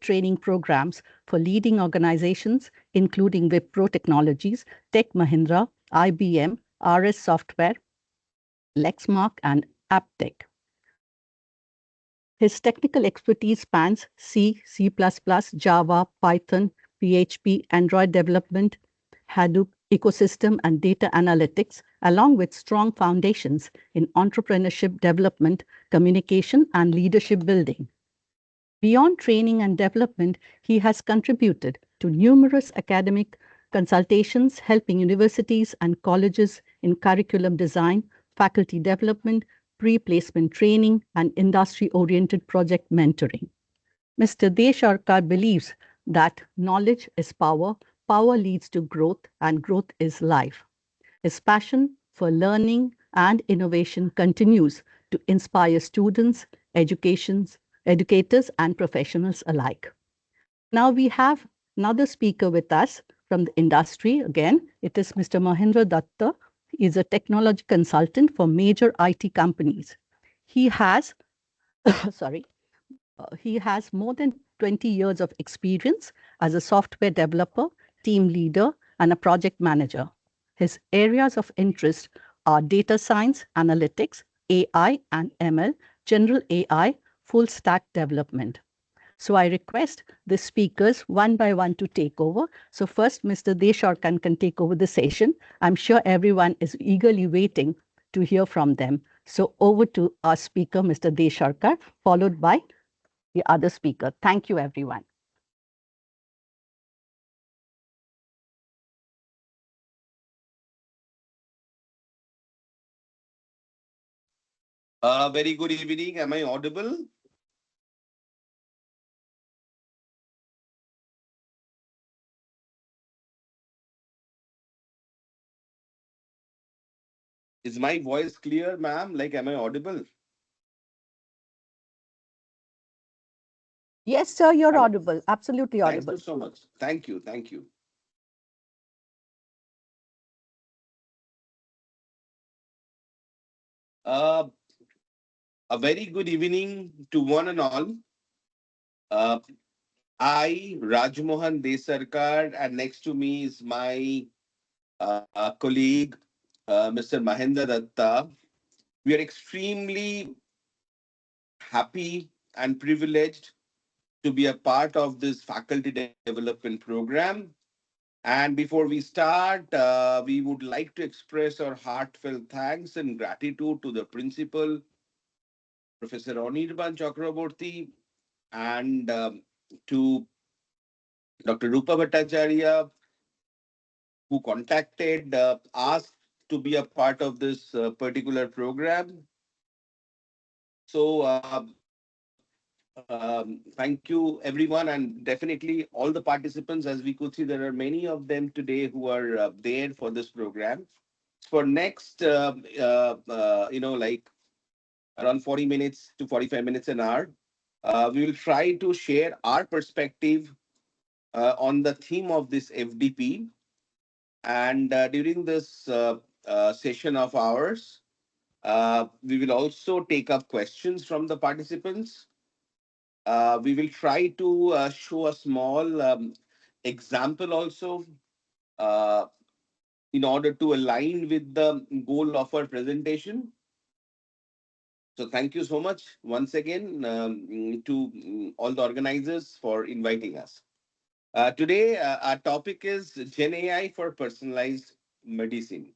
training programs for leading organizations, including Wipro Technologies, Tech Mahindra, IBM, RS Software, Lexmark, and Aptech. His technical expertise spans C, C++, Java, Python, PHP, Android development, Hadoop ecosystem, and data analytics, along with strong foundations in entrepreneurship development, communication, and leadership building. Beyond training and development, he has contributed to numerous academic consultations, helping universities and colleges in curriculum design, faculty development, pre-placement training, and industry-oriented project mentoring. Mr. Desharkar believes that knowledge is power, power leads to growth, and growth is life. His passion for learning and innovation continues to inspire students, educators, and professionals alike. Now we have another speaker with us from the industry. Again, it is Mr. Mahendra Datta. He is a technology consultant for major IT companies. He has, sorry, he has more than 20 years of experience as a software developer, team leader, and a project manager. His areas of interest are data science, analytics, AI and ML, general AI, full stack development. So I request the speakers one by one to take over. So first, Mr. Desharkar can take over the session. I'm sure everyone is eagerly waiting to hear from them. So over to our speaker, Mr. Desharkar, followed by the other speaker. Thank you, everyone. Very good evening. Am I audible? Is my voice clear, ma'am? Like, am I audible? Yes, sir, you're Hello. audible. Absolutely Thank you audible. so much. Thank you. Thank you. Uh, a very good evening to one and all. Uh, I, Rajmohan Desarkar, and next to me is my colleague, Mr. Mahendra Datta. We are extremely happy and privileged to be a part of this faculty development program. And before we start, we would like to express our heartfelt thanks and gratitude to the principal, Professor Anirban Chakraborty, and to Dr. Rupa Bhattacharya, who contacted us to be a part of this particular program. So, thank you, everyone, and definitely all the participants. As we could see, there are many of them today who are there for this program. For next, like around 40 minutes to 45 minutes an hour, we will try to share our perspective on the theme of this FDP. And during this session of ours, we will also take up questions from the participants. We will try to show a small example also uh, in order to align with the goal of our presentation. So thank you so much once again to all the organizers for inviting us. Today, our topic is Gen AI for personalized medicine.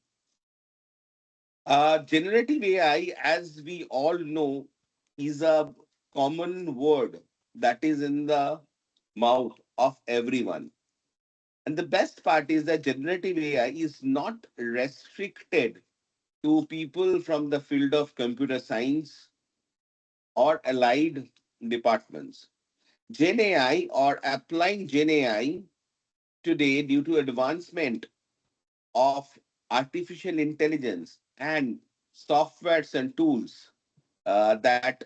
Generative AI, as we all know, is a common word that is in the mouth of everyone. And the best part is that generative AI is not restricted to people from the field of computer science or allied departments. Gen AI or applying Gen AI today due to advancement of artificial intelligence and softwares and tools that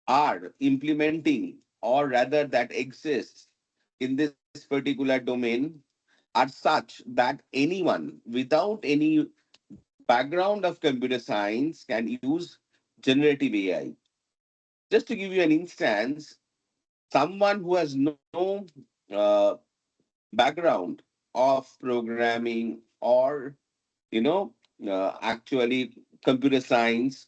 are implementing or rather that exists in this particular domain are such that anyone without any background of computer science can use generative AI. Just to give you an instance, Someone who has no uh, background of programming or actually computer science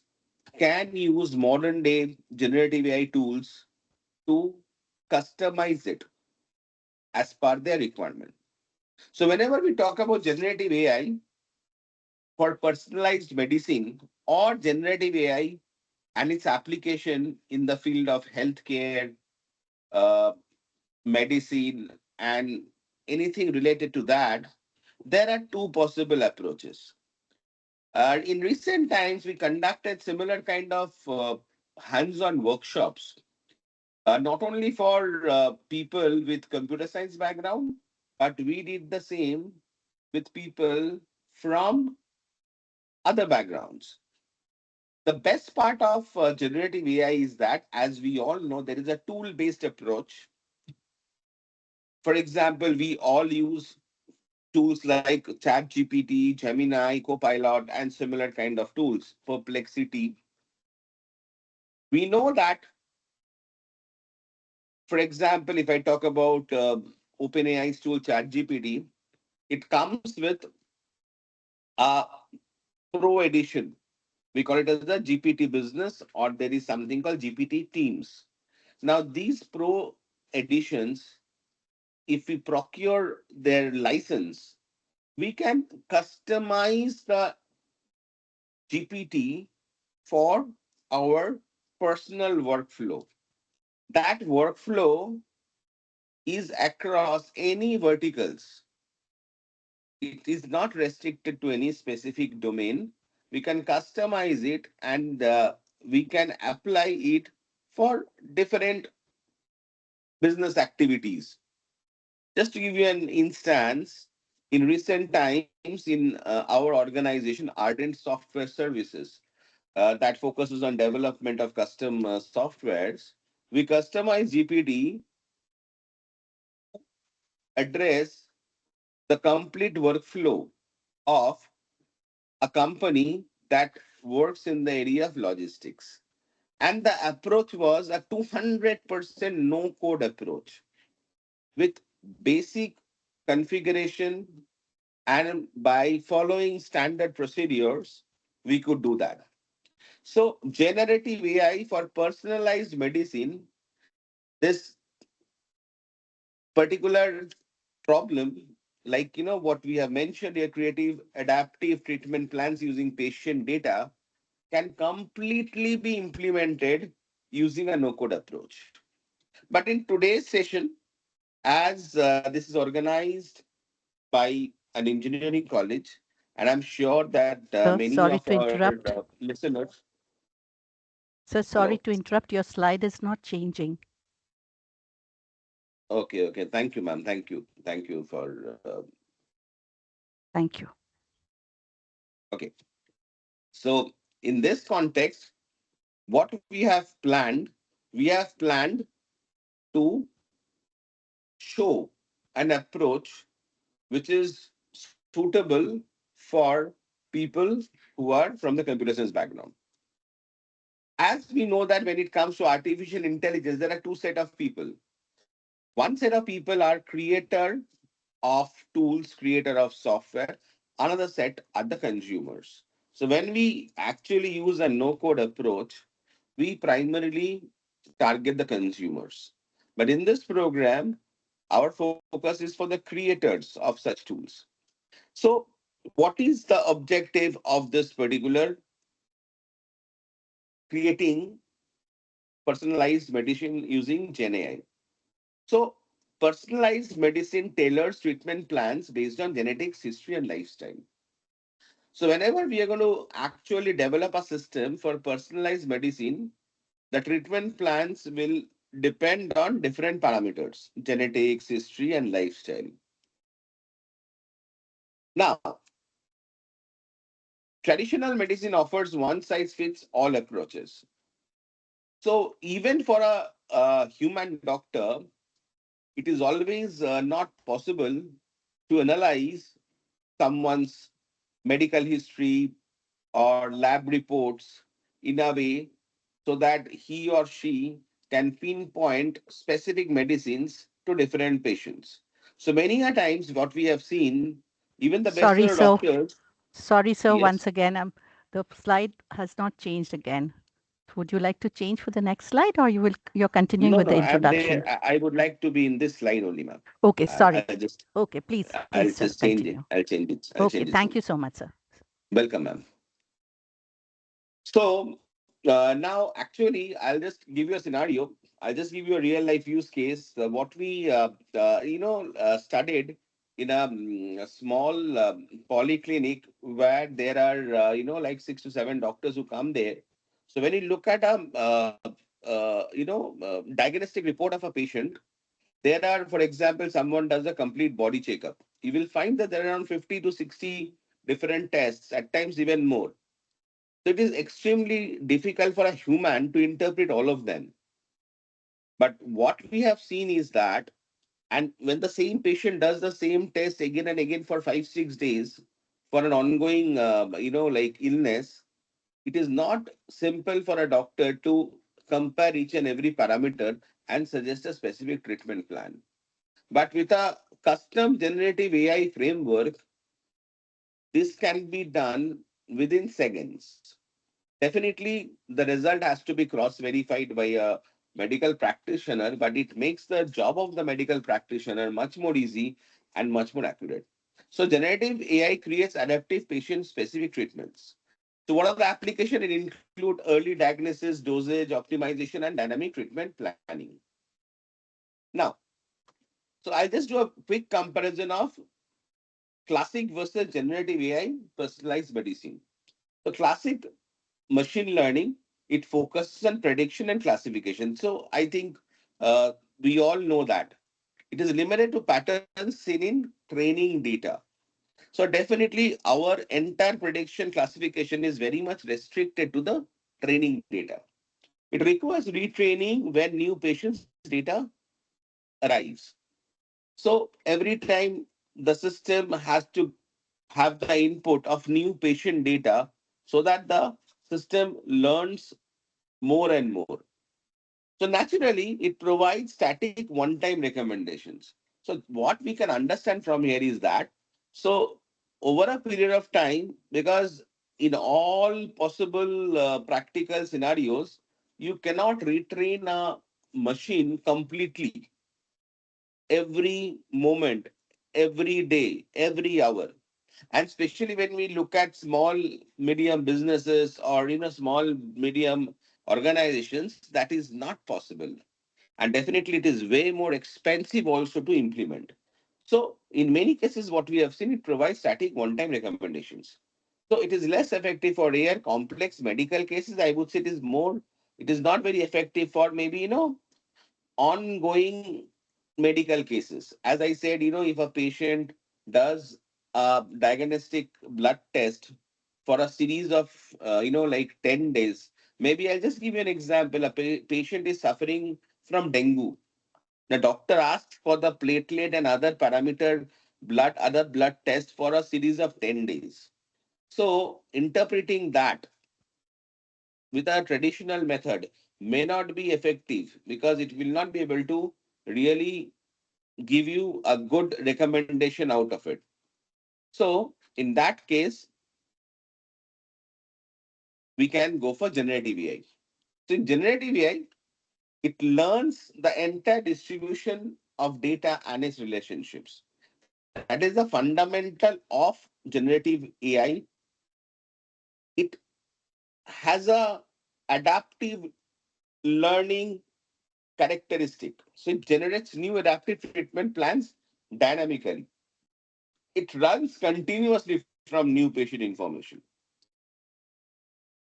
can use modern day generative AI tools to customize it as per their requirement. So whenever we talk about generative AI for personalized medicine or generative AI and its application in the field of healthcare, uh, medicine, and anything related to that, there are two possible approaches. In recent times, we conducted similar kind of hands-on workshops, not only for people with computer science background, but we did the same with people from other backgrounds. The best part of generative AI is that, as we all know, there is a tool-based approach. For example, we all use tools like ChatGPT, Gemini, Copilot, and similar kind of tools, Perplexity. We know that, for example, if I talk about OpenAI's tool ChatGPT, it comes with a pro edition. We call it as the GPT business, or there is something called GPT teams. Now, these pro editions, if we procure their license, we can customize the GPT for our personal workflow. That workflow is across any verticals. It is not restricted to any specific domain. We can customize it and we can apply it for different business activities. Just to give you an instance, in recent times in our organization, Ardent Software Services, that focuses on development of custom softwares, we customize GPT address the complete workflow of a company that works in the area of logistics. And the approach was a 200% no code approach with basic configuration. And by following standard procedures, we could do that. So, generative AI for personalized medicine, this particular problem, like what we have mentioned here, creative adaptive treatment plans using patient data, can completely be implemented using a no code approach. But in today's session, as this is organized by an engineering college, and I'm sure that Sir, many sorry of to our interrupt. listeners, Sir, sorry hello. to interrupt. Your slide is not changing. Okay, okay. Thank you, ma'am. Thank you for. Thank you. Okay. So, in this context, what we have planned to show an approach which is suitable for people who are from the computer science background. As we know that when it comes to artificial intelligence, there are two set of people. One set of people are creator of tools, creator of software. Another set are the consumers. So when we actually use a no-code approach, we primarily target the consumers. But in this program, our focus is for the creators of such tools. So what is the objective of this particular creating personalized medicine using Gen AI? So, personalized medicine tailors treatment plans based on genetics, history, and lifestyle. So, whenever we are going to actually develop a system for personalized medicine, the treatment plans will depend on different parameters: genetics, history, and lifestyle. Now, traditional medicine offers one size fits all approaches. So, even for a human doctor, it is always not possible to analyze someone's medical history or lab reports in a way so that he or she can pinpoint specific medicines to different patients. So many a times what we have seen, even the best Sorry, sir. doctors, Sorry, sir. Once yes. again, the slide has not changed again. Would you like to change for the next slide, or you're continuing No, with no, the I'm there. introduction? I would like to be in this slide only, ma'am. Okay, sorry. I'll just Okay, please, I'll please, sir, just change it. continue. I'll change it. I'll Okay, change it thank soon. you so much, sir. Welcome, ma'am. So now, actually, I'll just give you a scenario. I'll just give you a real life use case. What we studied in a small polyclinic where there are like 6 to 7 doctors who come there. So when you look at a diagnostic report of a patient, there are, for example, someone does a complete body checkup. You will find that there are around 50 to 60 different tests, at times even more. So it is extremely difficult for a human to interpret all of them. But what we have seen is that, and when the same patient does the same test again and again for 5, 6 days for an ongoing, like illness, it is not simple for a doctor to compare each and every parameter and suggest a specific treatment plan. But with a custom generative AI framework, this can be done within seconds. Definitely, the result has to be cross verified by a medical practitioner, but it makes the job of the medical practitioner much more easy and much more accurate. So, generative AI creates adaptive patient specific treatments. So, what are the application? It include early diagnosis, dosage, optimization, and dynamic treatment planning. Now, so I'll just do a quick comparison of classic versus generative AI personalized medicine. So, classic machine learning, it focuses on prediction and classification. So I think we all know that it is limited to patterns seen in training data. So definitely our entire prediction classification is very much restricted to the training data. It requires retraining when new patients data arrives. So every time the system has to have the input of new patient data so that the system learns more and more. So naturally, it provides static one-time recommendations. So what we can understand from here is that, so over a period of time, because in all possible practical scenarios, you cannot retrain a machine completely every moment, every day, every hour. And especially when we look at small, medium businesses or small, medium organizations, that is not possible. And definitely it is way more expensive also to implement. So in many cases, what we have seen, it provides static one-time recommendations. So it is less effective for rare complex medical cases. I would say it is not very effective for maybe, ongoing medical cases. As I said, if a patient does a diagnostic blood test for a series of, like 10 days, maybe I'll just give you an example. A patient is suffering from dengue. The doctor asks for the platelet and other blood tests for a series of 10 days. So interpreting that with a traditional method may not be effective because it will not be able to really give you a good recommendation out of it. So in that case, we can go for generative AI. So in generative AI, it learns the entire distribution of data and its relationships. That is the fundamental of generative AI. It has a adaptive learning characteristic. So it generates new adaptive treatment plans dynamically. It runs continuously from new patient information.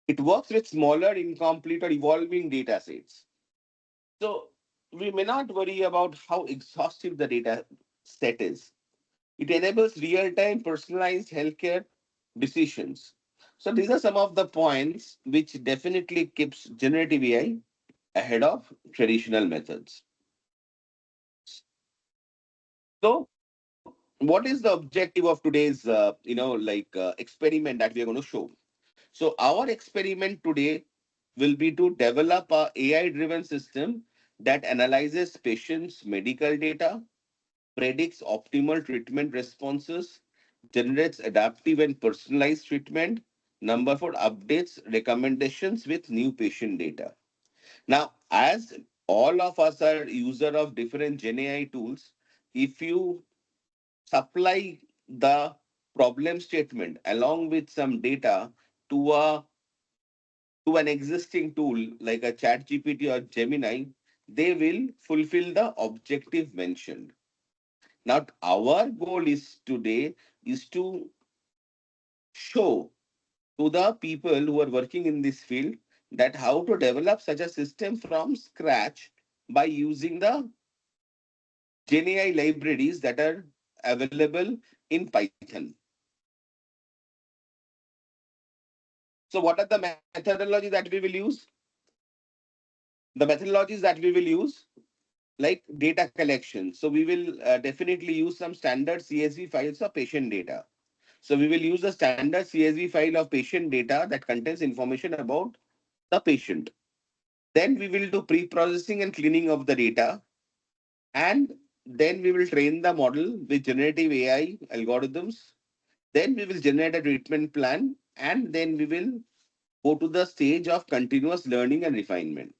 It works with smaller, incomplete, or evolving data sets. So we may not worry about how exhaustive the data set is. It enables real-time personalized healthcare decisions. So these are some of the points which definitely keeps generative AI ahead of traditional methods. So what is the objective of today's, experiment that we are going to show? So our experiment today will be to develop a AI driven system that analyzes patients' medical data, predicts optimal treatment responses, generates adaptive and personalized treatment. Number four, updates recommendations with new patient data. Now, as all of us are user of different Gen AI tools, if you supply the problem statement along with some data to a to an existing tool like a chat GPT or Gemini, they will fulfill the objective mentioned. Now, our goal is today is to show to the people who are working in this field that how to develop such a system from scratch by using the GenAI libraries that are available in Python. So, what are the methodologies that we will use? The methodologies that we will use, like data collection. So, we will definitely use some standard CSV files of patient data. So, we will use a standard CSV file of patient data that contains information about the patient. Then we will do pre-processing and cleaning of the data. And then we will train the model with generative AI algorithms. Then we will generate a treatment plan. And then we will go to the stage of continuous learning and refinement.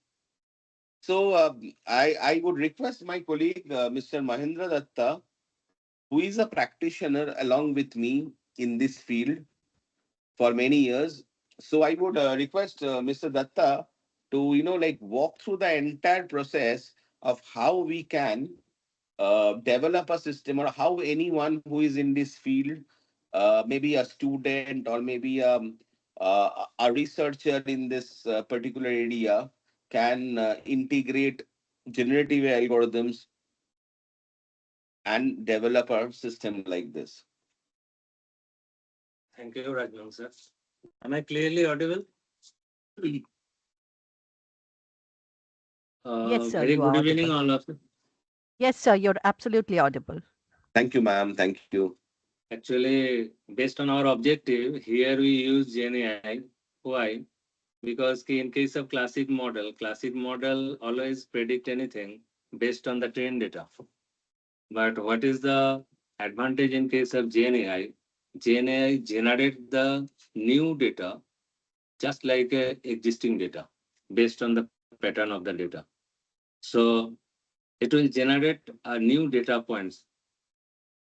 So I would request my colleague, Mr. Mahendra Datta, who is a practitioner along with me in this field for many years. So I would request Mr. Datta to, like walk through the entire process of how we can develop a system, or how anyone who is in this field, maybe a student or maybe a researcher in this particular area, can integrate generative algorithms and develop a system like this. Thank you, Rajman sir. Am I clearly audible? Yes, sir, Very you good are evening, audible. all of you. Yes, sir, you're absolutely audible. Thank you, ma'am. Thank you. Actually, based on our objective, here we use GenAI. Why? Because in case of classic model always predict anything based on the trained data. But what is the advantage in case of GenAI? GenAI generate the new data just like existing data based on the pattern of the data. So it will generate a new data points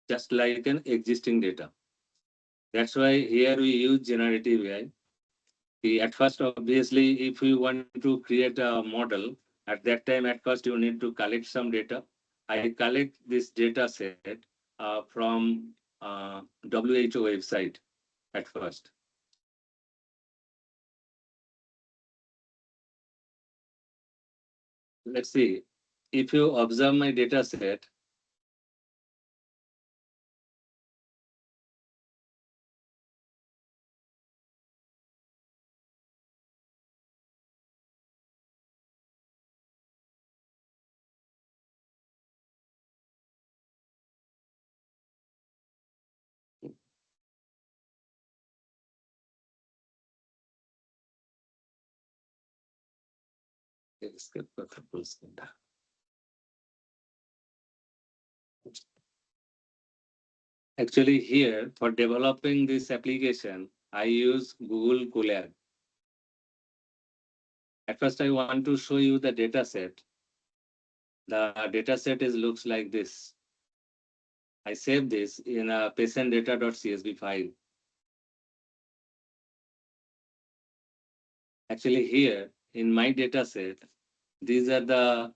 just like an existing data. That's why here we use generative AI. At first, obviously, if you want to create a model, at that time, at first, you need to collect some data. I collect this data set from WHO website at first. Let's see. If you observe my data set, actually here for developing this application, I use Google Colab. At first, I want to show you the data set. The data set is looks like this. I save this in a patient data.csv file. Actually, here in my data set, these are the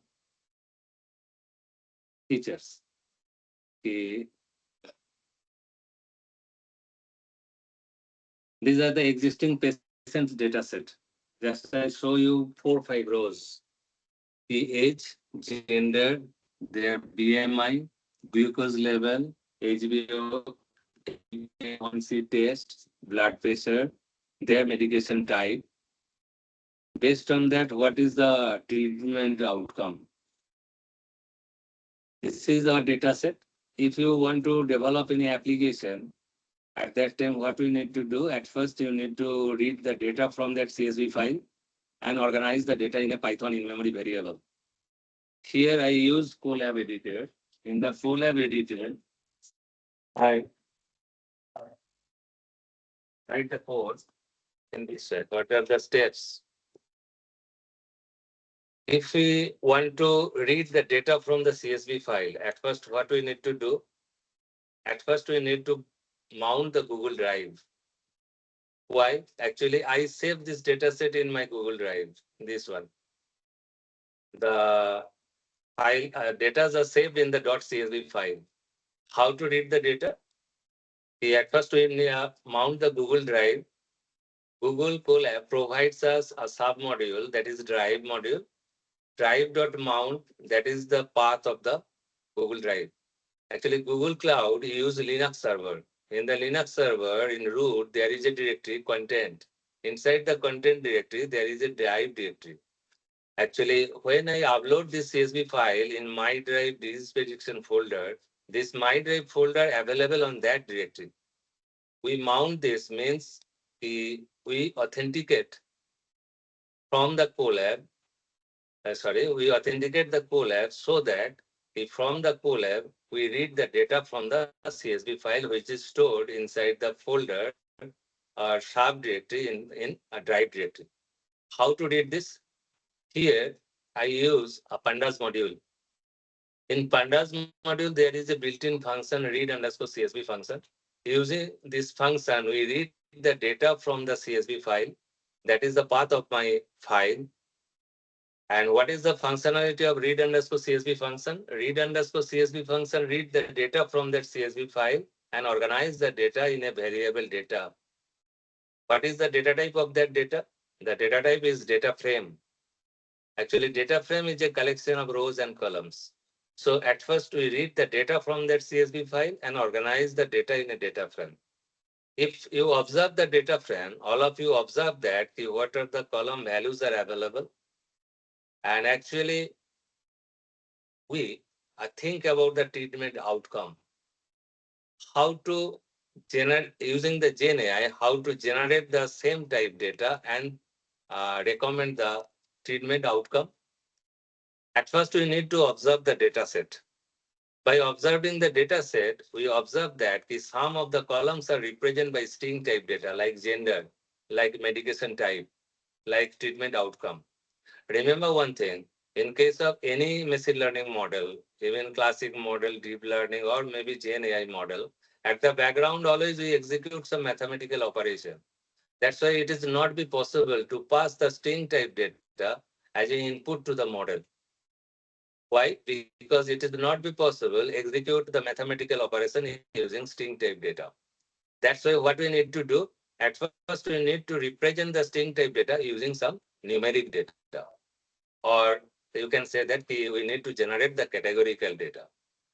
features. Okay. These are the existing patients data set. Just I show you 4-5 rows. The age, gender, their BMI, glucose level, HBO, HbA1c test, blood pressure, their medication type. Based on that, what is the treatment outcome? This is our data set. If you want to develop any application, at that time, what we need to do, at first you need to read the data from that CSV file. and organize the data in a Python in-memory variable. Here I use Colab editor. In the Colab editor, I write the code in this way. What are the steps? If we want to read the data from the CSV file, at first what we need to do? At first we need to mount the Google Drive. Why? Actually, I save this data set in my Google Drive, this one. The file data are saved in the .csv file. How to read the data? At first we mount the Google Drive. Google Colab provides us a sub-module, that is drive module. Drive.mount, that is the path of the Google Drive. Actually, Google Cloud use Linux server. In the Linux server, in root, there is a directory content. Inside the content directory, there is a drive directory. Actually, when I upload this CSV file in my drive disease prediction folder, this my drive folder available on that directory. We mount this means we authenticate from the Colab. We authenticate the Colab so that from the Colab we read the data from the CSV file which is stored inside the folder or subdirectory in a drive directory. How to read this? Here I use a pandas module. In pandas module, there is a built-in function read_CSV function. Using this function, we read the data from the CSV file. That is the path of my file. And what is the functionality of read_CSV function? Read_CSV function read the data from that CSV file and organize the data in a variable data. What is the data type of that data? The data type is data frame. Actually, data frame is a collection of rows and columns. So at first we read the data from that CSV file and organize the data in a data frame. If you observe the data frame, all of you observe that what are the column values are available. And actually, we think about the treatment outcome. How to generate, using the GenAI, how to generate the same type data and recommend the treatment outcome. At first, we need to observe the data set. By observing the data set, we observe that the sum of the columns are represented by string type data like gender, like medication type, like treatment outcome. Remember one thing, in case of any machine learning model, even classic model, deep learning, or maybe GenAI model, at the background always we execute some mathematical operation. That's why it is not be possible to pass the string type data as an input to the model. Why? Because it is not be possible execute the mathematical operation using string type data. That's why what we need to do, at first we need to represent the string type data using some numeric data. Or you can say that we need to generate the categorical data.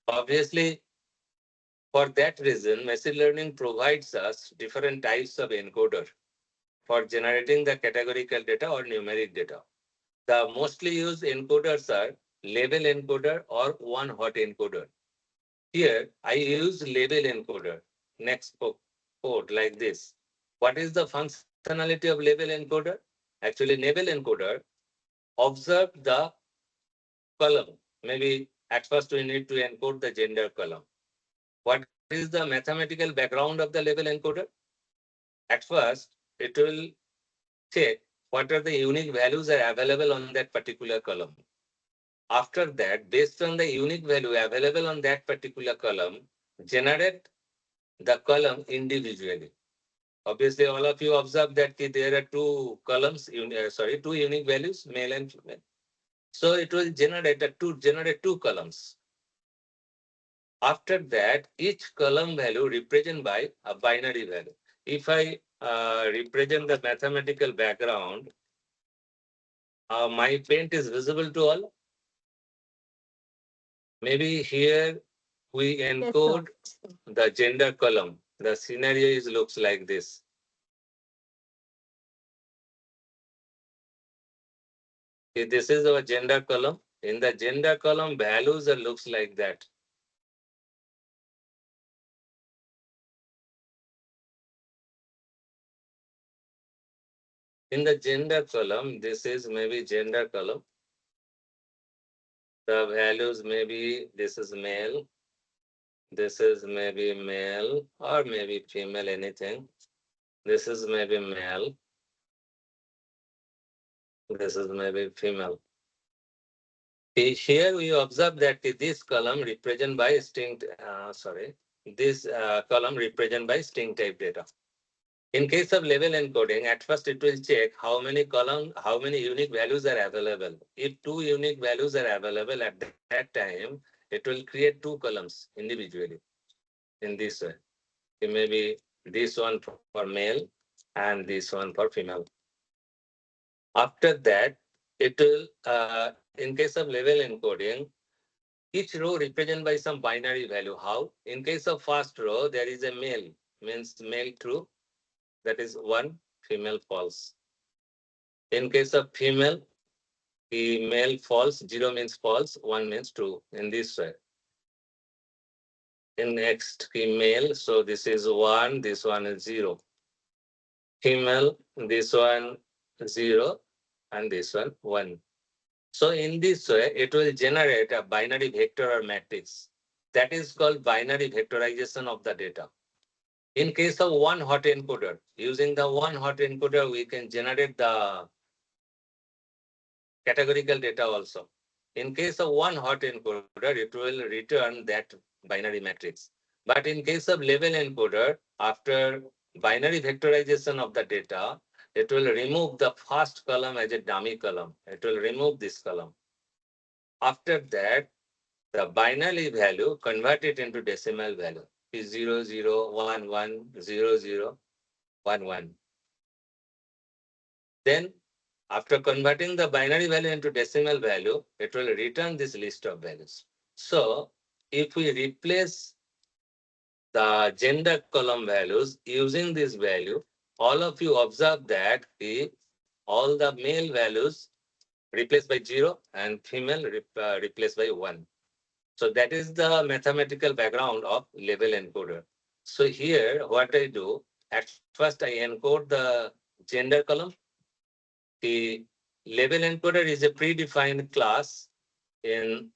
Obviously, for that reason, machine learning provides us different types of encoder for generating the categorical data or numeric data. The mostly used encoders are label encoder or one hot encoder. Here, I use label encoder. Next code like this. What is the functionality of label encoder? Actually, label encoder observe the column. Maybe at first we need to encode the gender column. What is the mathematical background of the label encoder? At first, it will check what are the unique values are available on that particular column. After that, based on the unique value available on that particular column, generate the column individually. Obviously, all of you observe that there are two columns, two unique values, male and female. So it will generate two columns. After that, each column value represented by a binary value. If I represent the mathematical background, my paint is visible to all. Maybe here we encode the gender column. The scenario looks like this. This is our gender column. In the gender column, values looks like that. In the gender column, this is maybe gender column. The values maybe this is male, this is maybe male or maybe female, anything. This is maybe male, this is maybe female. Here we observe that this column represent by string, this column represent by string type data. In case of level encoding, at first it will check how many unique values are available. If 2 unique values are available at that time, it will create 2 columns individually in this way. It may be this one for male and this one for female. After that, it will, in case of level encoding, each row represented by some binary value. How? In case of first row, there is a male, means male true, that is 1, female false. In case of female, the male false, 0 means false, 1 means true, in this way. In next, female, so this is 1, this one is 0. Female, this one 0, and this one 1. So in this way, it will generate a binary vector or matrix. That is called binary vectorization of the data. In case of one hot encoder, using the one hot encoder, we can generate the categorical data also. In case of one hot encoder, it will return that binary matrix. But in case of level encoder, after binary vectorization of the data, it will remove the first column as a dummy column. It will remove this column. After that, the binary value convert it into decimal value is 00110011. Then after converting the binary value into decimal value, it will return this list of values. So if we replace the gender column values using this value, all of you observe that all the male values replaced by 0 and female replaced by 1. So that is the mathematical background of level encoder. So here what I do, at first I encode the gender column. The level encoder is a predefined class in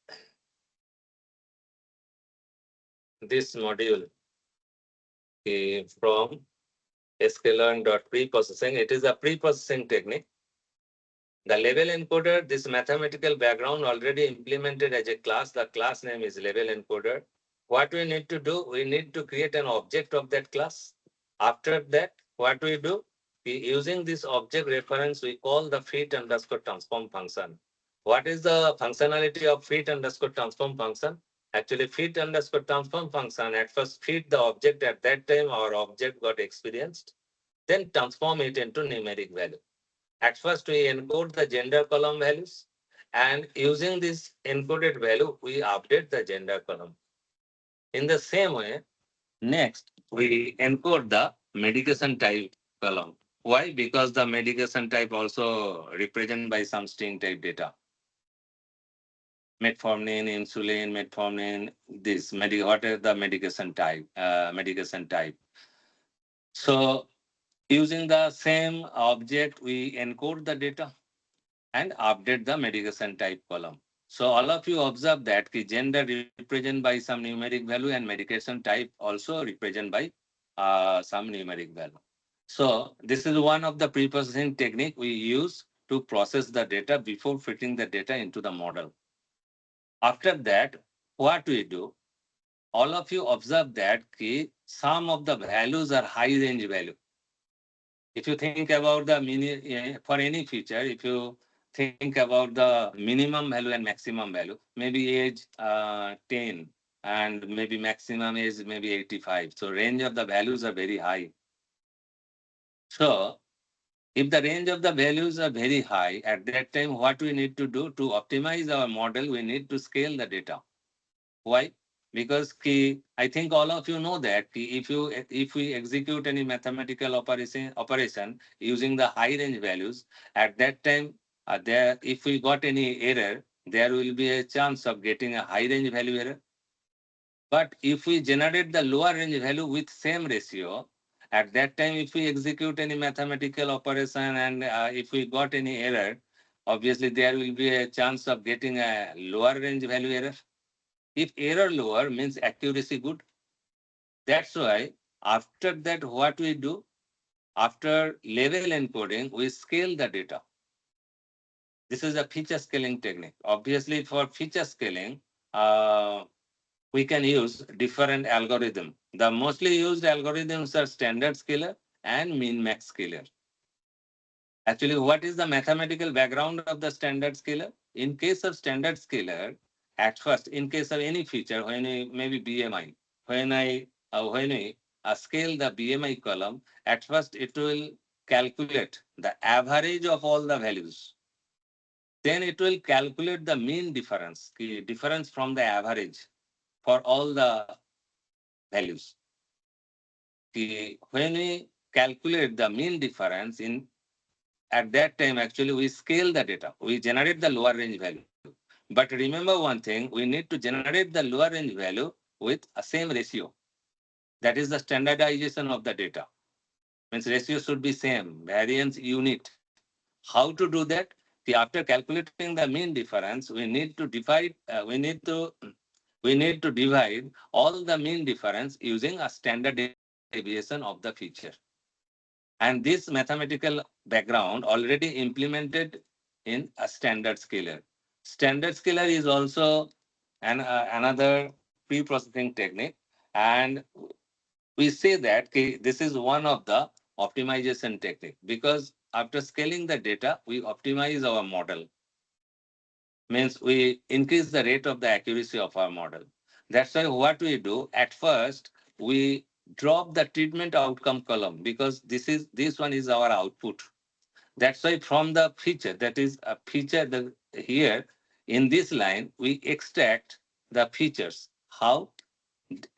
this module from sklearn.preprocessing. It is a preprocessing technique. The level encoder, this mathematical background already implemented as a class. The class name is level encoder. What we need to do, we need to create an object of that class. After that, what we do, using this object reference, we call the fit underscore transform function. What is the functionality of fit underscore transform function? Actually, fit underscore transform function at first fit the object at that time our object got experienced, then transform it into numeric value. At first, we encode the gender column values, and using this encoded value, we update the gender column. In the same way, next, we encode the medication type column. Why? Because the medication type also represented by some string type data. Metformin, insulin, metformin, what is the medication type? Medication type. So using the same object, we encode the data and update the medication type column. So all of you observe that the gender represented by some numeric value and medication type also represented by some numeric value. So this is one of the pre-processing technique we use to process the data before fitting the data into the model. After that, what we do, all of you observe that some of the values are high range value. If you think about the for any feature, if you think about the minimum value and maximum value, maybe age 10 and maybe maximum age maybe 85. So range of the values are very high. So if the range of the values are very high, at that time, what we need to do to optimize our model, we need to scale the data. Why? Because I think all of you know that if we execute any mathematical operation using the high range values, at that time, if we got any error, there will be a chance of getting a high range value error. But if we generate the lower range value with same ratio, At that time, if we execute any mathematical operation and if we got any error, obviously there will be a chance of getting a lower range value error. If error lower means accuracy good. That's why after that, what we do, after level encoding, we scale the data. This is a feature scaling technique. Obviously, for feature scaling, uh, we can use different algorithm. The mostly used algorithms are standard scaler and min max scaler. Actually, what is the mathematical background of the standard scaler? In case of standard scaler, at first, in case of any feature, when I, maybe BMI, when I scale the BMI column, at first it will calculate the average of all the values. Then it will calculate the mean difference, the difference from the average for all the values. When we calculate the mean difference in at that time, actually, we scale the data. We generate the lower range value. But remember one thing, we need to generate the lower range value with a same ratio. That is the standardization of the data. Means ratio should be same, variance unit. How to do that? See, after calculating the mean difference, we need to divide all the mean difference using a standard deviation of the feature. And this mathematical background already implemented in a standard scaler. Standard scaler is also another pre-processing technique. And we say that okay, this is one of the optimization technique because after scaling the data, we optimize our model. Means we increase the rate of the accuracy of our model. That's why what we do at first, we drop the treatment outcome column because this one is our output. That's why from the feature, that is a feature that here in this line, we extract the features. How?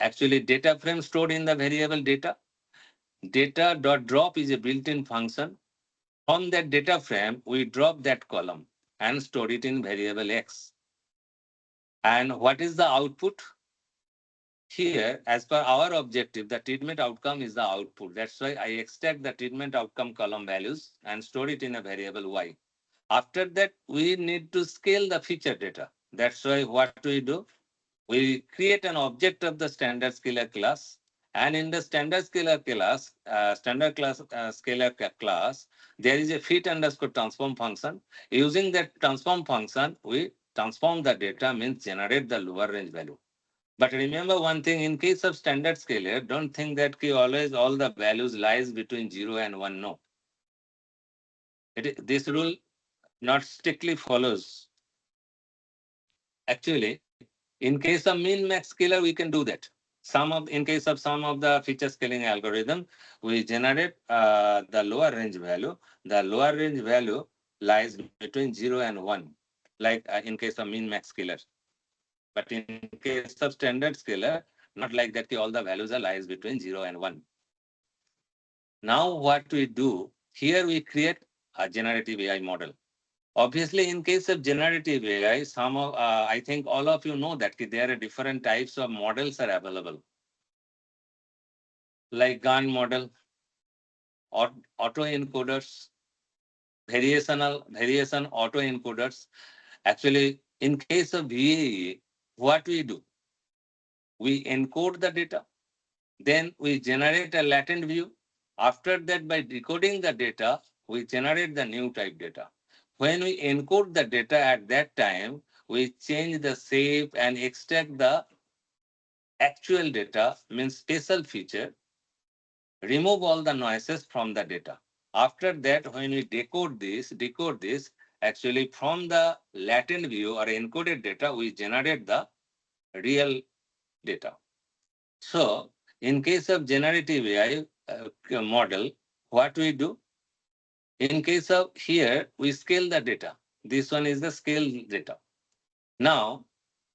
Actually, data frame stored in the variable data. Data.drop is a built-in function. From that data frame, we drop that column and store it in variable X. And what is the output? Here, as per our objective, the treatment outcome is the output. That's why I extract the treatment outcome column values and store it in a variable Y. After that, we need to scale the feature data. That's why what we do, we create an object of the standard scalar class. And in the standard scalar class, class, there is a fit underscore transform function. Using that transform function, we transform the data, means generate the lower range value. But remember one thing, in case of standard scalar, don't think that always all the values lies between 0 and 1. No. This rule not strictly follows. Actually, in case of min max scalar, we can do that. In case of some of the feature scaling algorithm, we generate the lower range value. The lower range value lies between 0 and 1, like in case of min max scalar. But in case of standard scalar, not like that, all the values are lies between 0 and 1. Now what we do, here we create a generative AI model. Obviously, in case of generative AI, I think all of you know that there are different types of models are available, like GAN model, autoencoders, variation autoencoders. Actually, in case of VAE, what we do, we encode the data, then we generate a latent view. After that, by decoding the data, we generate the new type data. When we encode the data at that time, we change the shape and extract the actual data, means spatial feature, remove all the noises from the data. After that, when we decode this, actually from the latent view or encoded data, we generate the real data. So, in case of generative AI model, what we do? In case of here, we scale the data. This one is the scale data. Now,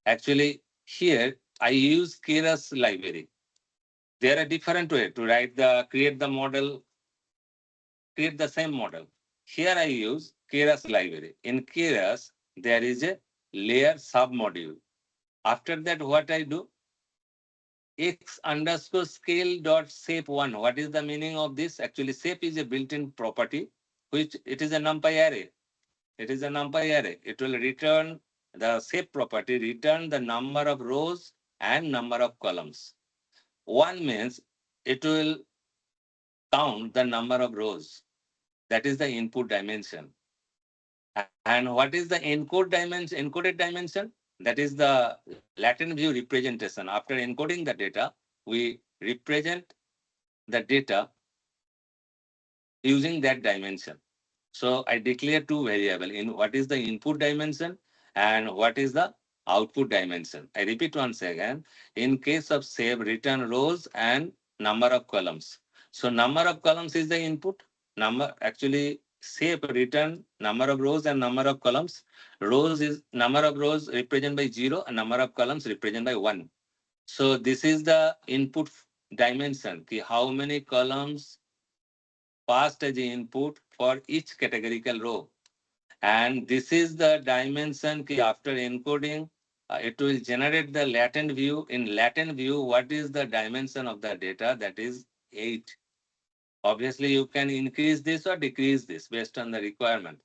actually, here I use Keras library. There are different ways to create the model, create the same model. Here I use Keras library. In Keras, there is a layer submodule. After that, what I do? x underscore scale dot shape one. What is the meaning of this? Actually, shape is a built-in property, which it is a numpy array. It is a numpy array. It will return the shape property, return the number of rows and number of columns. One means it will count the number of rows. That is the input dimension. And what is the encoded dimension? That is the latent view representation. After encoding the data, we represent the data using that dimension. So I declare two variables in what is the input dimension and what is the output dimension. I repeat once again. In case of save, return rows and number of columns. So number of columns is the input. Number actually save return number of rows and number of columns. Rows is number of rows represented by 0 and number of columns represented by 1. So this is the input dimension. How many columns passed as input for each categorical row. And this is the dimension after encoding, it will generate the latent view. In latent view, what is the dimension of the data? That is 8. Obviously, you can increase this or decrease this based on the requirement.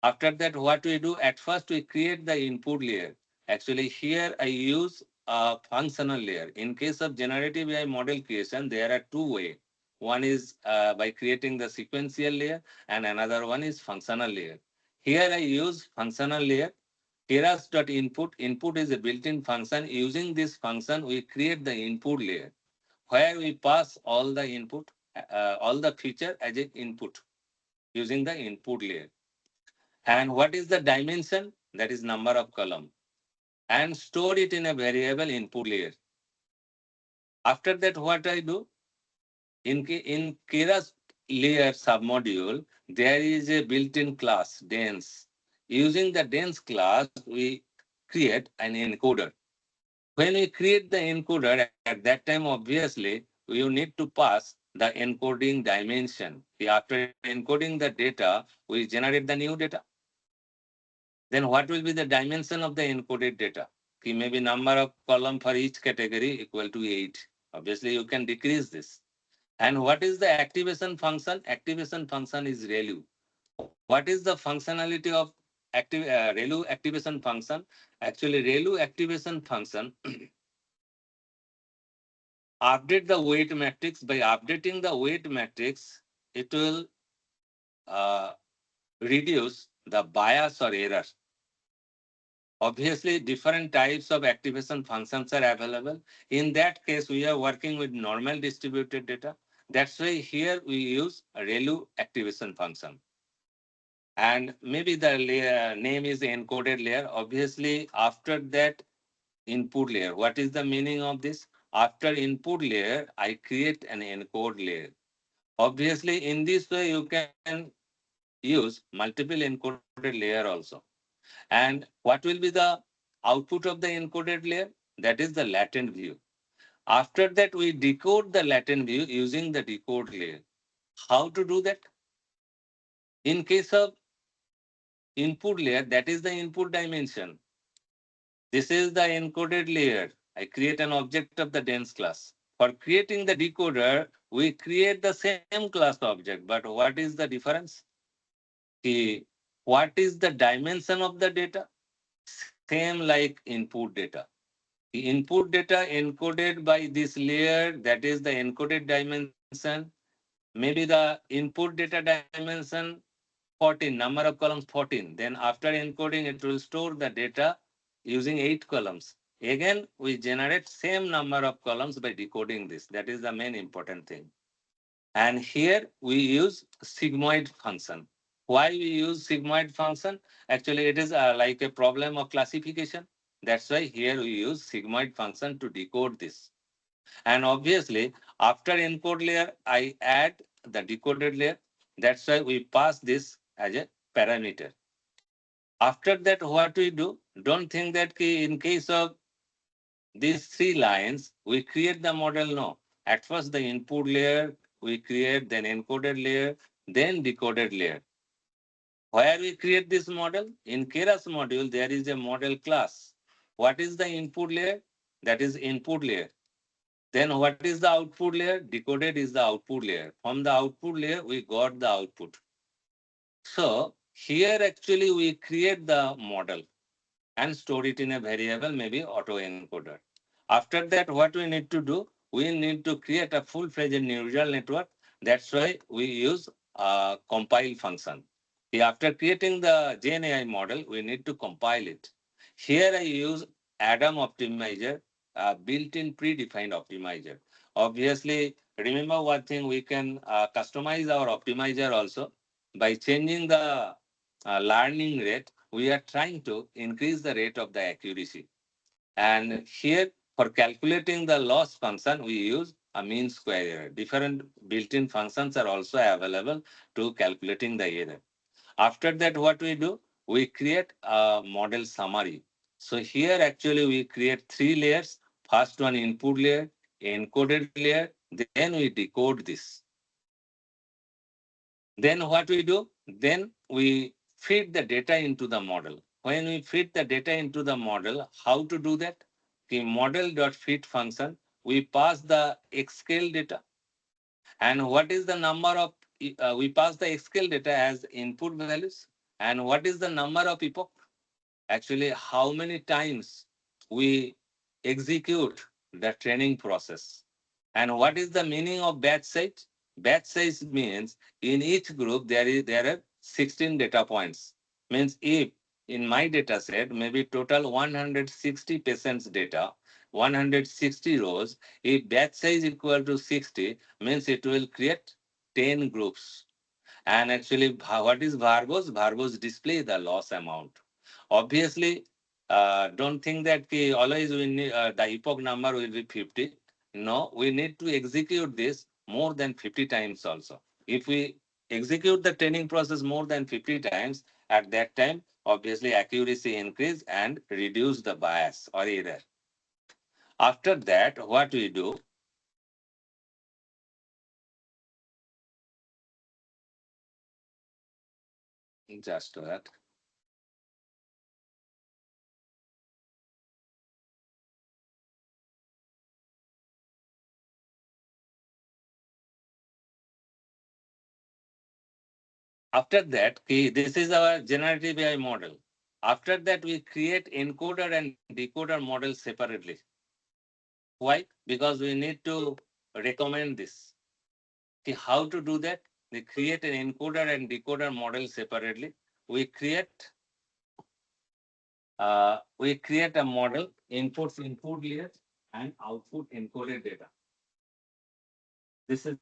After that, what we do, at first we create the input layer. Actually, here I use a functional layer. In case of generative AI model creation, there are two ways. One is by creating the sequential layer and another one is functional layer. Here I use functional layer. Keras.input. Input is a built-in function. Using this function, we create the input layer where we pass all the input, all the feature as an input using the input layer. And what is the dimension? That is number of column. And store it in a variable input layer. After that, what I do? In Keras layer submodule, there is a built-in class, dense. Using the dense class, we create an encoder. When we create the encoder, at that time, obviously, we need to pass the encoding dimension. After encoding the data, we generate the new data. Then what will be the dimension of the encoded data? Maybe number of column for each category equal to 8. Obviously, you can decrease this. And what is the activation function? Activation function is ReLU. What is the functionality of ReLU activation function? Actually, ReLU activation function update the weight matrix. By updating the weight matrix, it will uh, reduce the bias or error. Obviously, different types of activation functions are available. In that case, we are working with normal distributed data. That's why here we use a ReLU activation function. And maybe the layer, name is encoded layer. Obviously, after that input layer, what is the meaning of this? After input layer, I create an encode layer. Obviously, in this way, you can use multiple encoded layer also. And what will be the output of the encoded layer? That is the latent view. After that, we decode the latent view using the decode layer. How to do that? In case of input layer, that is the input dimension. This is the encoded layer. I create an object of the dense class. For creating the decoder, we create the same class object, but what is the difference? What is the dimension of the data? Same like input data. The input data encoded by this layer, that is the encoded dimension. Maybe the input data dimension 14, number of columns 14. Then after encoding, it will store the data using 8 columns. Again, we generate same number of columns by decoding this. That is the main important thing. And here we use sigmoid function. Why we use sigmoid function? Actually, it is like a problem of classification. That's why here we use sigmoid function to decode this. And obviously, after encode layer, I add the decoded layer. That's why we pass this as a parameter. After that, what we do? Don't think that in case of these 3 lines, we create the model. No. At first, the input layer, we create, then encoded layer, then decoded layer. Where we create this model? In Keras module, there is a model class. What is the input layer? That is input layer. Then what is the output layer? Decoded is the output layer. From the output layer, we got the output. So here actually we create the model and store it in a variable, maybe autoencoder. After that, what we need to do? We need to create a full-fledged neural network. That's why we use a compile function. After creating the GenAI model, we need to compile it. Here I use Adam optimizer, a built-in predefined optimizer. Obviously, remember one thing, we can customize our optimizer also by changing the learning rate. We are trying to increase the rate of the accuracy. And here, for calculating the loss function, we use a mean square error. Different built-in functions are also available to calculating the error. After that, what we do? We create a model summary. So here, actually, we create three layers. First one, input layer, encoded layer, then we decode this. Then what we do? Then we feed the data into the model. When we feed the data into the model, how to do that? The model.feed function, we pass the X scale data. And what is the number of, we pass the X scale data as input values. And what is the number of epoch? Actually, how many times we execute the training process. And what is the meaning of batch size? Batch size means in each group there are 16 data points. Means if in my data set maybe total 160 patients data, 160 rows, if batch size equal to 60 means it will create 10 groups. And actually, what is verbose? Verbose display the loss amount. Obviously, don't think that always we need, the epoch number will be 50. No, we need to execute this more than 50 times also. If we execute the training process more than 50 times, at that time, obviously accuracy increase and reduce the bias or error. After that, what we do? Just that. After that, this is our generative AI model. After that, we create encoder and decoder model separately. Why? Because we need to recommend this. How to do that? We create an encoder and decoder model separately. We create a model, inputs input layers and output encoded data. This is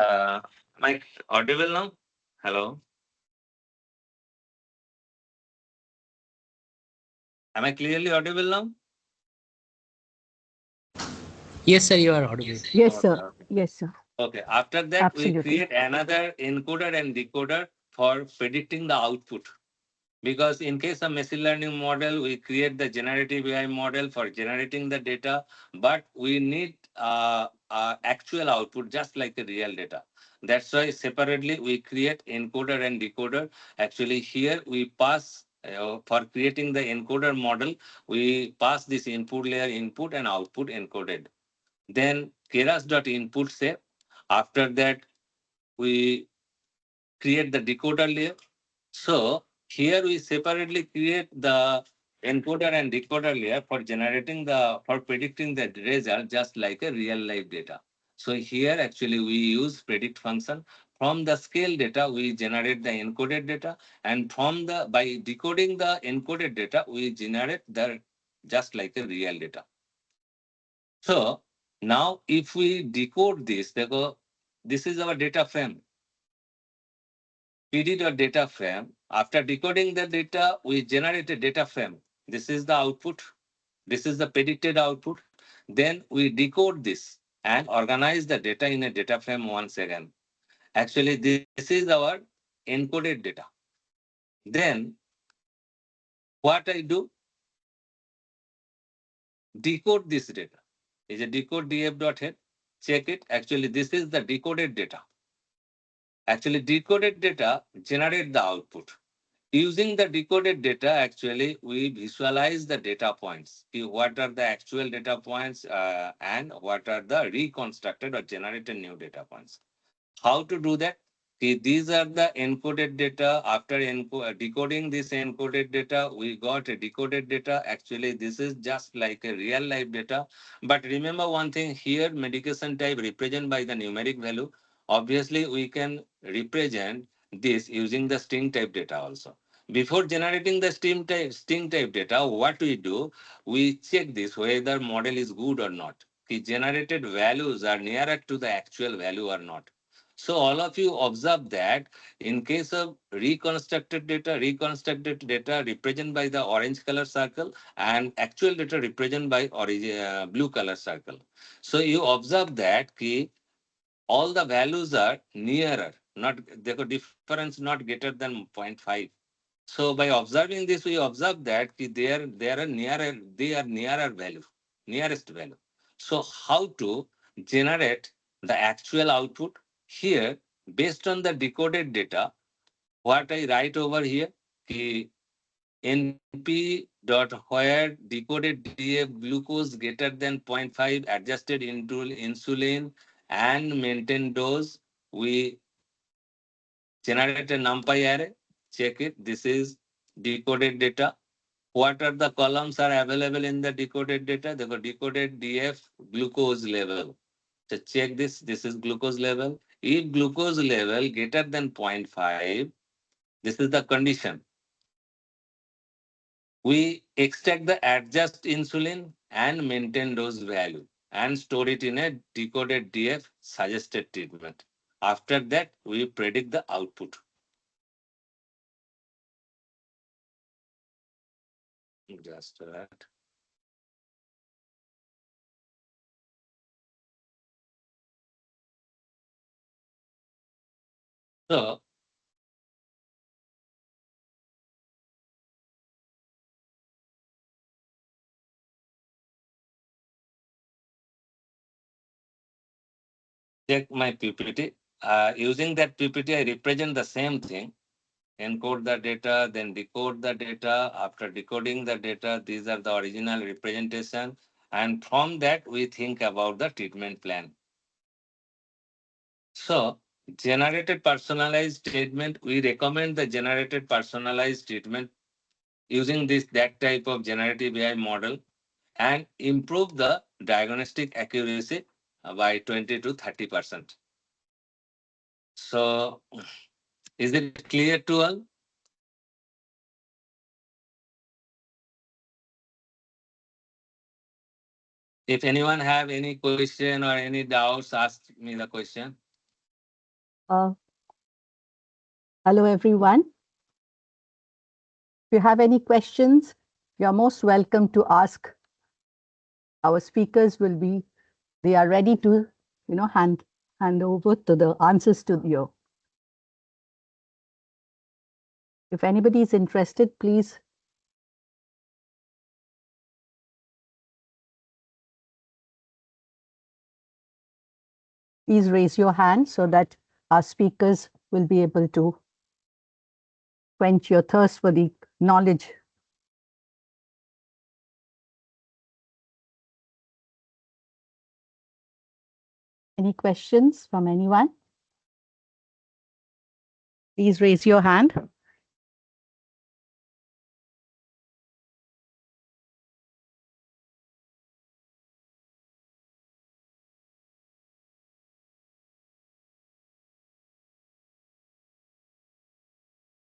am I audible now? Hello. Am I clearly audible now? Yes, sir, you are audible. Yes, Okay, sir. okay. Yes, sir. Okay. After that, we Absolutely. create another encoder and decoder for predicting the output. Because in case of machine learning model, we create the generative AI model for generating the data, but we need actual output just like the real data. That's why separately we create encoder and decoder. Actually, here we pass for creating the encoder model, we pass this input layer input and output encoded. Then keras.input say. After that, we create the decoder layer. So here we separately create the encoder and decoder layer for predicting the result just like a real life data. So here actually we use predict function. From the scale data, we generate the encoded data, and by decoding the encoded data, we generate the just like a real data. So now if we decode this, this is our data frame. pd.data frame. After decoding the data, we generate a data frame. This is the output. This is the predicted output. Then we decode this and organize the data in a data frame once again. Actually, this is our encoded data. Then what I do, decode this data. Is a decode df.head. Check it. Actually, this is the decoded data. Actually, decoded data generate the output. Using the decoded data, actually, we visualize the data points. What are the actual data points and what are the reconstructed or generated new data points? How to do that? These are the encoded data. After decoding this encoded data, we got a decoded data. Actually, this is just like a real life data. But remember one thing here, medication type represented by the numeric value. Obviously, we can represent this using the string type data also. Before generating the string type data, what we do, we check this whether model is good or not. The generated values are nearer to the actual value or not. So all of you observe that in case of reconstructed data represented by the orange color circle and actual data represented by blue color circle. So you observe that all the values are nearer, not the difference not greater than zero point 0.5. So by observing this, we observe that they are nearer value, nearest value. So how to generate the actual output? Here, based on the decoded data, what I write over here, np dot where decoded DF glucose greater than 0.5 adjusted into insulin and maintain dose. We generate a numpy array, check it. This is decoded data. What are the columns are available in the decoded data? The decoded DF glucose level. So check this. This is glucose level. If glucose level greater than zero point 0.5, this is the condition. We extract the adjust insulin and maintain dose value and store it in a decoded DF suggested treatment. After that, we predict the output. Just that. So check my PPT. Using that PPT, I represent the same thing. Encode the data, then decode the data. After decoding the data, these are the original representation. And from that, we think about the treatment plan. So, generated personalized treatment, we recommend the generated personalized treatment using that type of generative AI model and improve the diagnostic accuracy by 20 to 30%. So, is it clear to all? If anyone have any question or any doubts, ask me the question. Uh, Hello, everyone. If you have any questions, you're most welcome to ask. Our speakers they are ready to, hand over to the answers to you. If anybody is interested, please raise your hand so that our speakers will be able to quench your thirst for the knowledge. Any questions from anyone? Please raise your hand.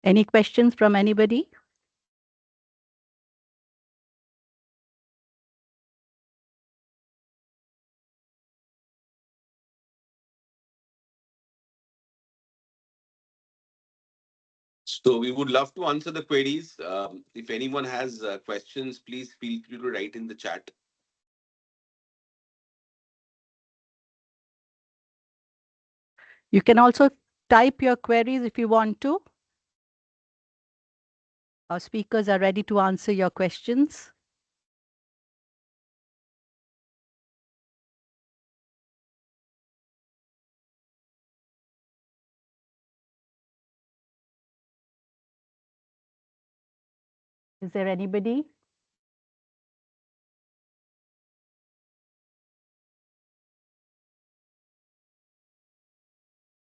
Any questions from anybody? So we would love to answer the queries. If anyone has questions, please feel free to write in the chat. You can also type your queries if you want to. Our speakers are ready to answer your questions. Is there anybody?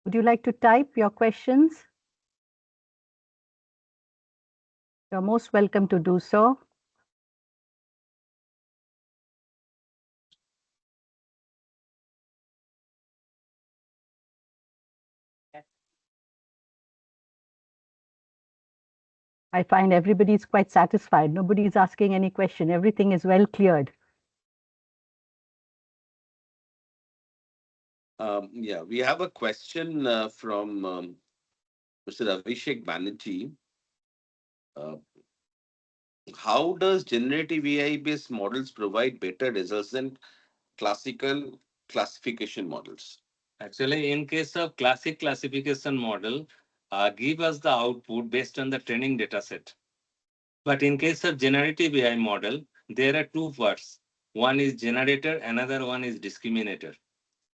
Would you like to type your questions? You're most welcome to do so. I find everybody is quite satisfied. Nobody is asking any question. Everything is well cleared. Yeah, we have a question from Mr. Abhishek Banerjee. Uh, how does generative AI based models provide better results than classical classification models? Actually, in case of classic classification model, give us the output based on the training data set. But in case of generative AI model, there are two parts. One is generator, another one is discriminator.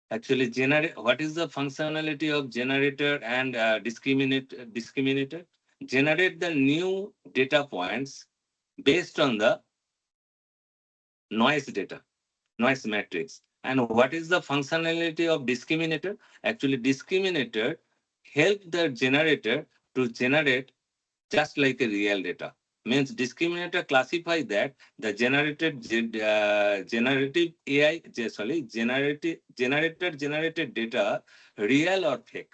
Actually, what is the functionality of generator and discriminator? Generate the new data points based on the noise data, noise matrix. And what is the functionality of discriminator? Actually, discriminator help the generator to generate just like a real data. Means discriminator classify that the generative AI, generated data real or fake.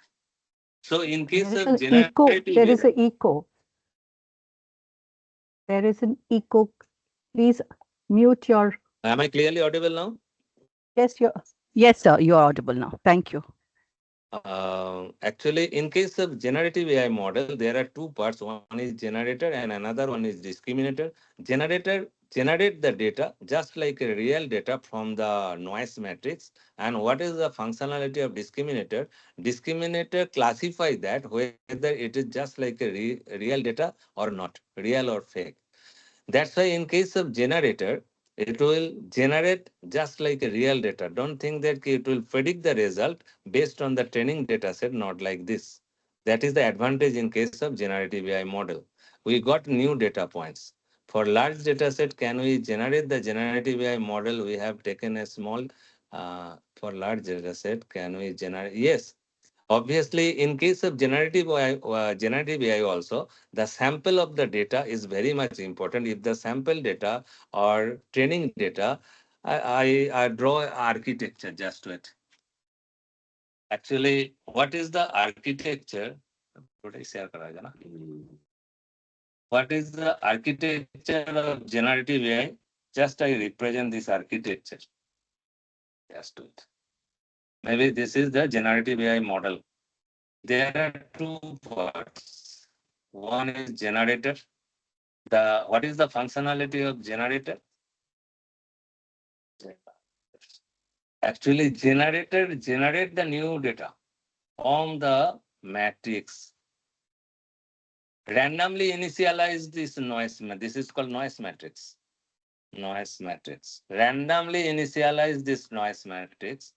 So in case There is of an echo. generative There is AI, an echo. There is an echo. Please mute your. am I clearly audible now? Yes, yes, sir. You are audible now. Thank you. Actually, in case of generative AI model, there are two parts. One is generator and another one is discriminator. Generator generate the data just like a real data from the noise matrix. And what is the functionality of discriminator? Discriminator classify that whether it is just like a real data or not, real or fake. That's why in case of generator, it will generate just like a real data. Don't think that it will predict the result based on the training data set, not like this. That is the advantage in case of generative AI model. We got new data points. For large data set, can we generate the generative AI model? We have taken a small, for large data set, can we generate? Yes, obviously, in case of generative AI also, the sample of the data is very much important. If the sample data or training data, I draw architecture just to it. Actually, what is the architecture? What is the architecture of generative AI? Just I represent this architecture. Just do it. Maybe this is the generative AI model. There are two parts. One is generator. What is the functionality of generator? Actually, generator generate the new data on the matrix. Randomly initialize this noise. This is called noise matrix. Noise matrix. Randomly initialize this noise matrix.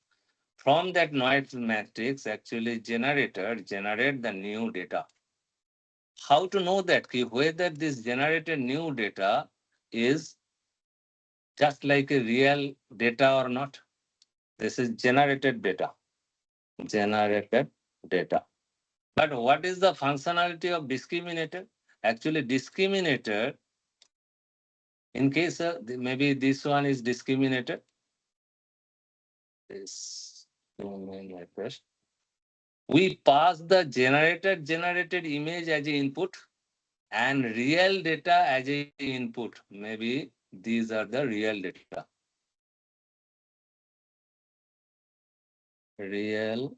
From that noise matrix, actually generator generate the new data. How to know that whether this generated new data is just like a real data or not? This is generated data. Generated data. But what is the functionality of discriminator? Actually, discriminator, in case of maybe this one is discriminator. Discriminator. We pass the generated image as an input and real data as an input. Maybe these are the real data. Real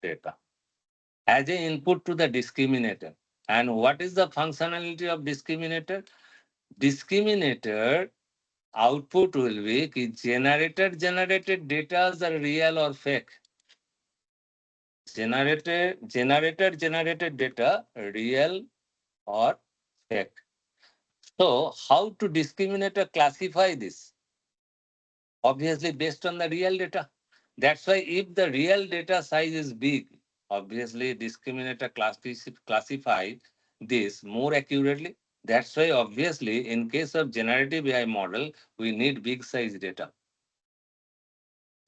data. as an input to the discriminator. And what is the functionality of discriminator? Discriminator output will be कि generated data are real or fake. Generated data real or fake. So how to discriminate or classify this? Obviously based on the real data. That's why if the real data size is big, obviously discriminator classify this more accurately. That's why obviously in case of generative AI model, we need big size data.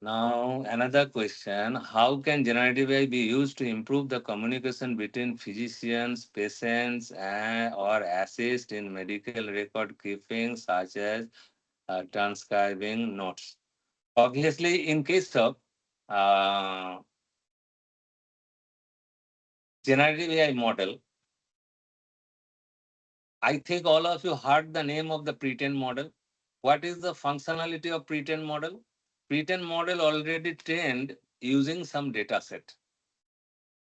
Now another question, how can generative AI be used to improve the communication between physicians, patients, or assist in medical record keeping such as transcribing notes? Obviously, in case of uh, generative AI model, I think all of you heard the name of the pre-trained model. What is the functionality of pre-trained model? Pre-trained model already trained using some data set.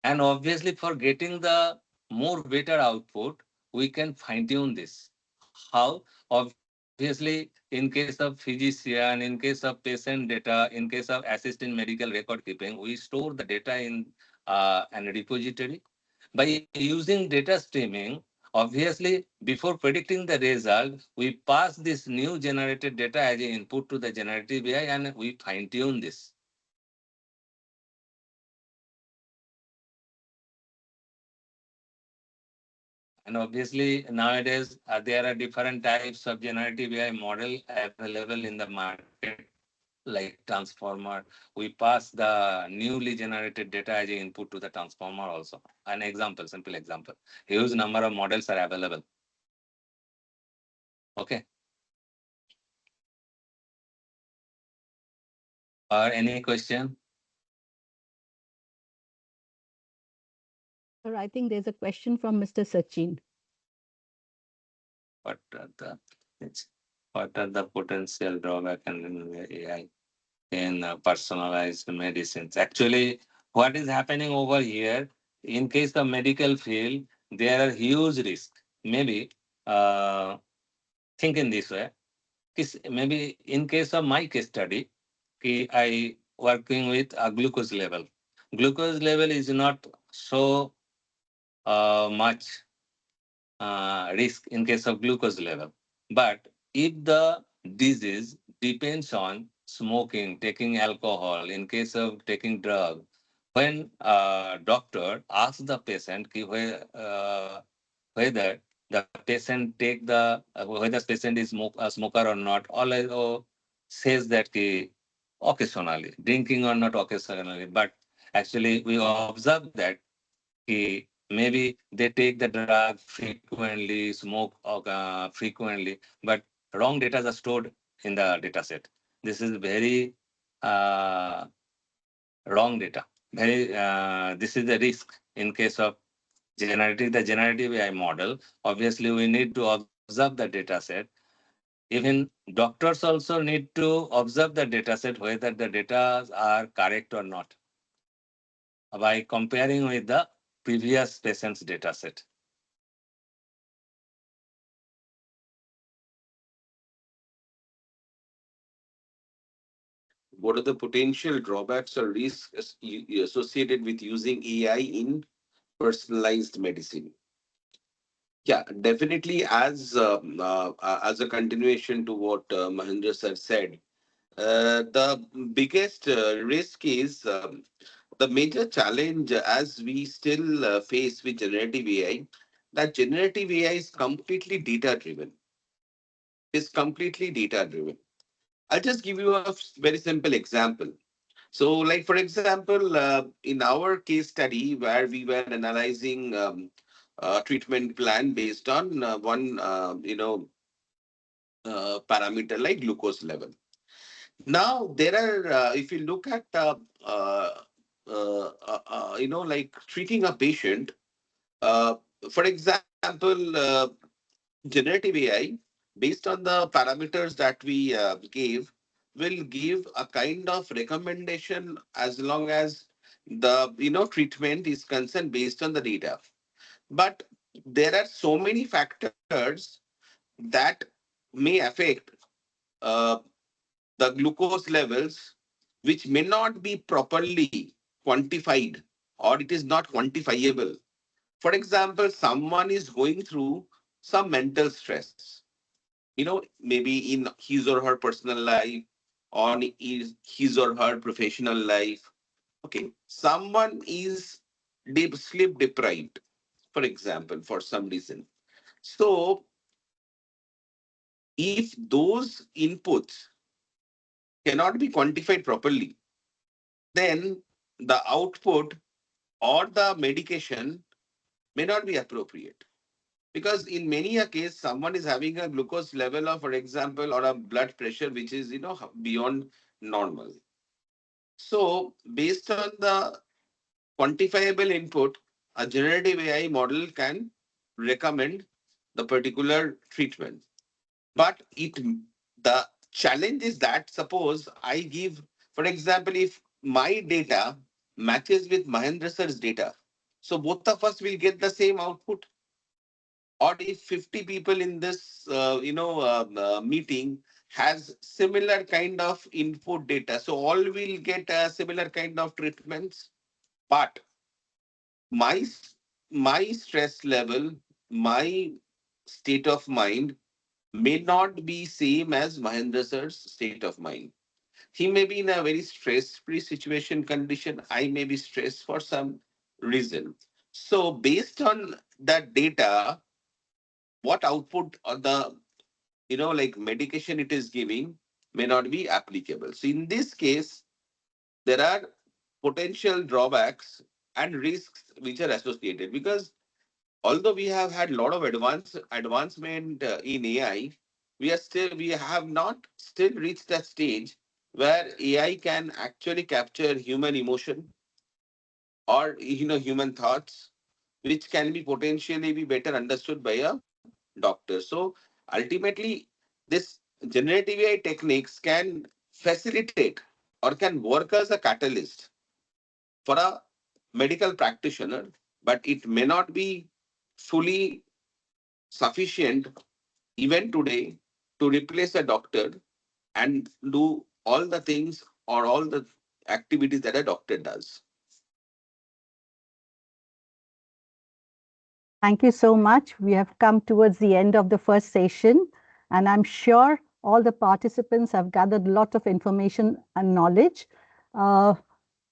And obviously, for getting the more better output, we can fine-tune this. How? Obviously, in case of physician, in case of patient data, in case of assist in medical record keeping, we store the data in an repository. By using data streaming, obviously, before predicting the result, we pass this new generated data as an input to the generative AI and we fine-tune this. And obviously, nowadays, there are different types of generative AI model available in the market, like transformer. We pass the newly generated data as an input to the transformer also. An example, simple example. Huge number of models are available. Okay. Or any question? Sir, I think there's a question from Mr. Sachin. What are the what are the potential drawback in AI in personalized medicines? Actually, what is happening over here? In case of medical field, there are huge risks. Maybe uh, think in this way. Maybe in case of my case study, I working with a glucose level. Glucose level is not so much risk in case of glucose level. But if the disease depends on smoking, taking alcohol, in case of taking drug, when doctor asks the patient whether the patient take the whether the patient is a smoker or not, all says that occasionally, drinking or not occasionally, but actually we observe that maybe they take the drug frequently, smoke frequently, but wrong data are stored in the data set. This is very uh, wrong data. This is the risk in case of the generative AI model. Obviously, we need to observe the data set. Even doctors also need to observe the data set whether the data are correct or not by comparing with the previous patient's data set. What are the potential drawbacks or risks associated with using AI in personalized medicine? Yeah, definitely. As a continuation to what Mahendra sir said, the biggest risk is the major challenge as we still face with generative AI. That generative AI is completely data driven. Is completely data driven. I'll just give you a very simple example. So, like for example, in our case study where we were analyzing treatment plan based on one, parameter like glucose level. Now, there are, if you look at, like treating a patient, uh, for example, generative AI, based on the parameters that we gave, will give a kind of recommendation as long as the treatment is concerned based on the data. But there are so many factors that may affect uh, the glucose levels, which may not be properly quantified, or it is not quantifiable. For example, someone is going through some mental stress, maybe in his or her personal life, or in his or her professional life. Okay, someone is deep sleep deprived, for example, for some reason. So if those inputs cannot be quantified properly, then the output or the medication may not be appropriate. Because in many a case, someone is having a glucose level of, for example, or a blood pressure which is beyond normal. So based on the quantifiable input, a generative AI model can recommend the particular treatment. But the challenge is that, suppose I give, for example, if my data matches with Mahendra sir's data, so both of us will get the same output. Or if 50 people in this meeting has similar kind of input data, so all will get a similar kind of treatments. But my my stress level, my state of mind may not be same as Mahendra sir's state of mind. He may be in a very stress-free situation condition. I may be stressed for some reason. So based on that data, what output or the like medication it is giving may not be applicable. So in this case, there are potential drawbacks and risks which are associated, because although we have had a lot of advancement in AI, we have not still reached that stage where AI can actually capture human emotion, or human thoughts, which can be potentially be better understood by a doctor. So ultimately, this generative AI techniques can facilitate or can work as a catalyst for a medical practitioner, but it may not be fully sufficient even today to replace a doctor and do all the things or all the activities that a doctor does. Thank you so much. We have come towards the end of the first session, and I'm sure all the participants have gathered a lot of information and knowledge. Uh,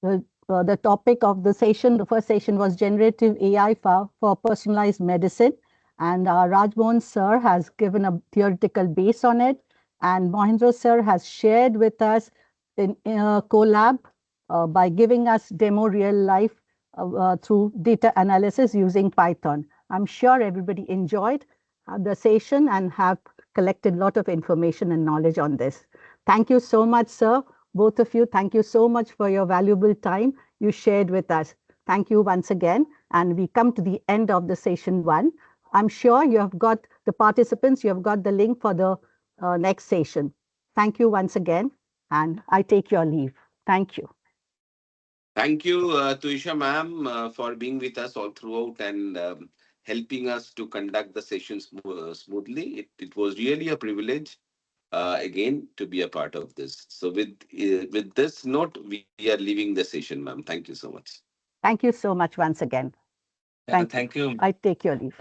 the topic of the session, the first session, was generative AI for personalized medicine. And Rajmohan sir has given a theoretical base on it. And Mohendra sir has shared with us in a collab by giving us demo real life through data analysis using Python. I'm sure everybody enjoyed the session and have collected a lot of information and knowledge on this. Thank you so much, sir. Both of you, thank you so much for your valuable time you shared with us. Thank you once again. And we come to the end of the session one. I'm sure you have got the participants, you have got the link for the next session. Thank you once again. And I take your leave. Thank you. Thank you, Tuisha ma'am, for being with us all throughout and helping us to conduct the session smoothly. It was really a privilege again to be a part of this. So with this note, we are leaving the session, ma'am. Thank you so much. Thank you so much once again. Thank you. Thank you. I take your leave.